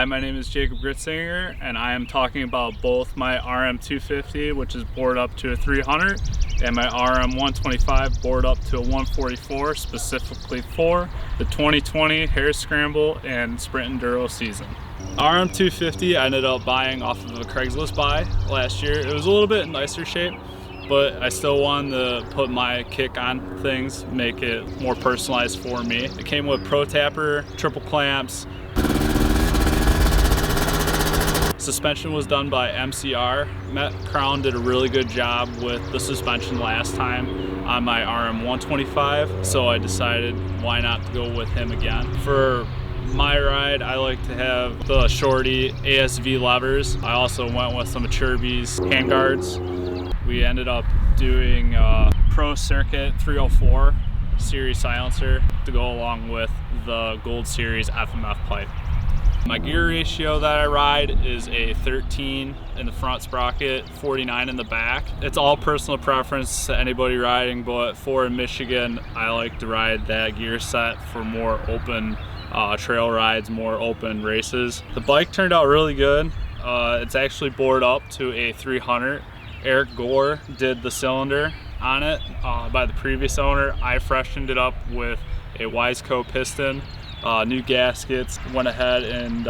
Hi, my name is Jacob Gritzinger, and I am talking about both my RM250, which is bored up to a 300, and my RM125 bored up to a 144, specifically for the 2020 Hare Scramble and Sprint Enduro season. RM250 I ended up buying off of a Craigslist buy last year. It was a little bit in nicer shape, but I still wanted to put my kick on things, make it more personalized for me. It came with Pro Tapper, triple clamps. Suspension was done by MCR. Matt Crown did a really good job with the suspension last time on my RM125, so I decided why not to go with him again. For my ride, I like to have the shorty ASV levers. I also went with some Acerbis Handguards. We ended up doing Pro Circuit 304 series silencer to go along with the Gold Series FMF pipe. My gear ratio that I ride is a 13 in the front sprocket, 49 in the back. It's all personal preference to anybody riding, but for Michigan, I like to ride that gear set for more open trail rides, more open races. The bike turned out really good. It's actually bored up to a 300. Eric Gore did the cylinder on it by the previous owner. I freshened it up with a Wisco Piston, new gaskets, went ahead and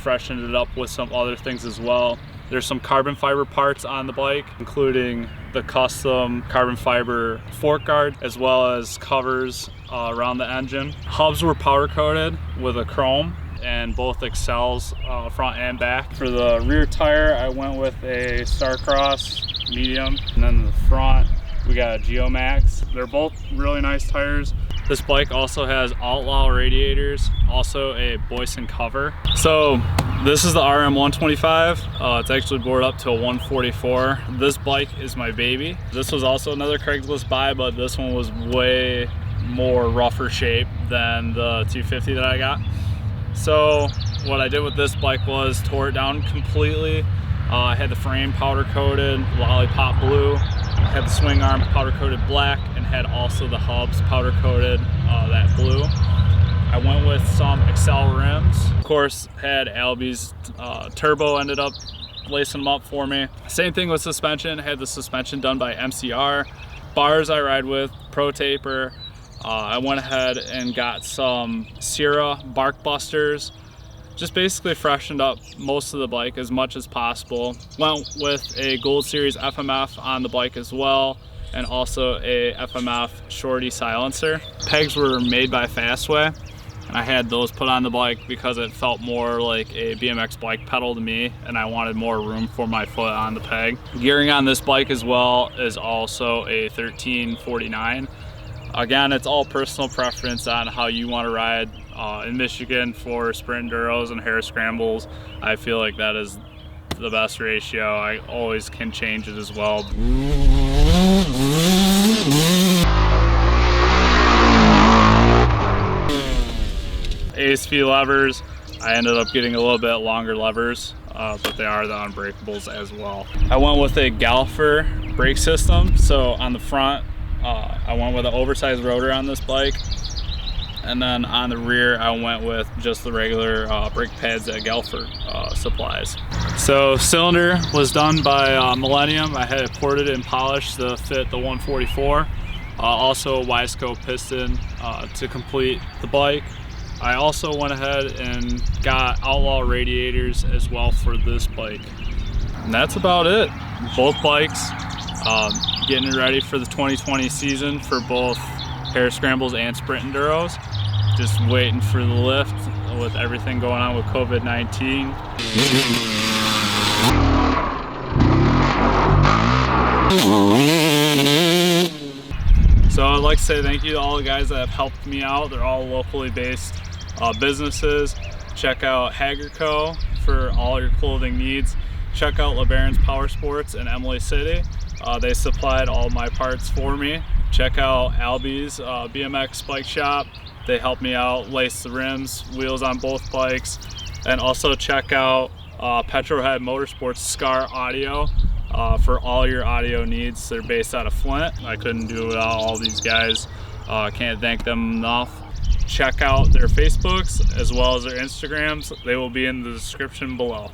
freshened it up with some other things as well. There's some carbon fiber parts on the bike, including the custom carbon fiber fork guard, as well as covers around the engine. Hubs were powder coated with a chrome, and both excels front and back. For the rear tire, I went with a Starcross medium, and then the front we got a Geomax. They're both really nice tires. This bike also has Outlaw radiators, also a Boyesen cover. So this is the RM125. It's actually bored up to a 144. This bike is my baby. This was also another Craigslist buy, but this one was way more rougher shape than the 250 that I got. So what I did with this bike was tore it down completely. I had the frame powder coated, lollipop blue. I had the swing arm powder coated black, and had also the hubs powder coated that blue. I went with some Excel rims. Of course, had Albes turbo, ended up lacing them up for me. Same thing with suspension. I had the suspension done by MCR. Bars I ride with Pro Taper. I went ahead and got some Sierra bark busters. Just basically freshened up most of the bike as much as possible. Went with a Gold Series FMF on the bike as well, and also a FMF shorty silencer. Pegs were made by Fastway, and I had those put on the bike because it felt more like a BMX bike pedal to me, and I wanted more room for my foot on the peg. Gearing on this bike as well is also a 1349. Again, it's all personal preference on how you want to ride. In Michigan for sprint enduros and hare scrambles, I feel like that is the best ratio. I always can change it as well. ASV levers, I ended up getting a little bit longer levers, but they are the unbreakables as well. I went with a Galfer brake system. So on the front, I went with an oversized rotor on this bike. And then on the rear, I went with just the regular brake pads that Galfer supplies. So cylinder was done by Millennium. I had it ported and polished to fit the 144. Also a Wisco piston to complete the bike. I also went ahead and got Outlaw radiators as well for this bike. And that's about it. Both bikes, getting ready for the 2020 season for both hare scrambles and sprint enduros. Just waiting for the lift with everything going on with COVID-19. So I'd like to say thank you to all the guys that have helped me out. They're all locally based businesses. Check out Hager Co for all your clothing needs. Check out LaBaron's Motorsports in Emily City. They supplied all my parts for me. Check out Albes BMX bike shop. They helped me out, lace the rims, wheels on both bikes. And also check out PetroHead MotoSports Scar Audio for all your audio needs. They're based out of Flint. I couldn't do it without all these guys. Can't thank them enough. check out their Facebooks as well as their Instagrams. They will be in the description below.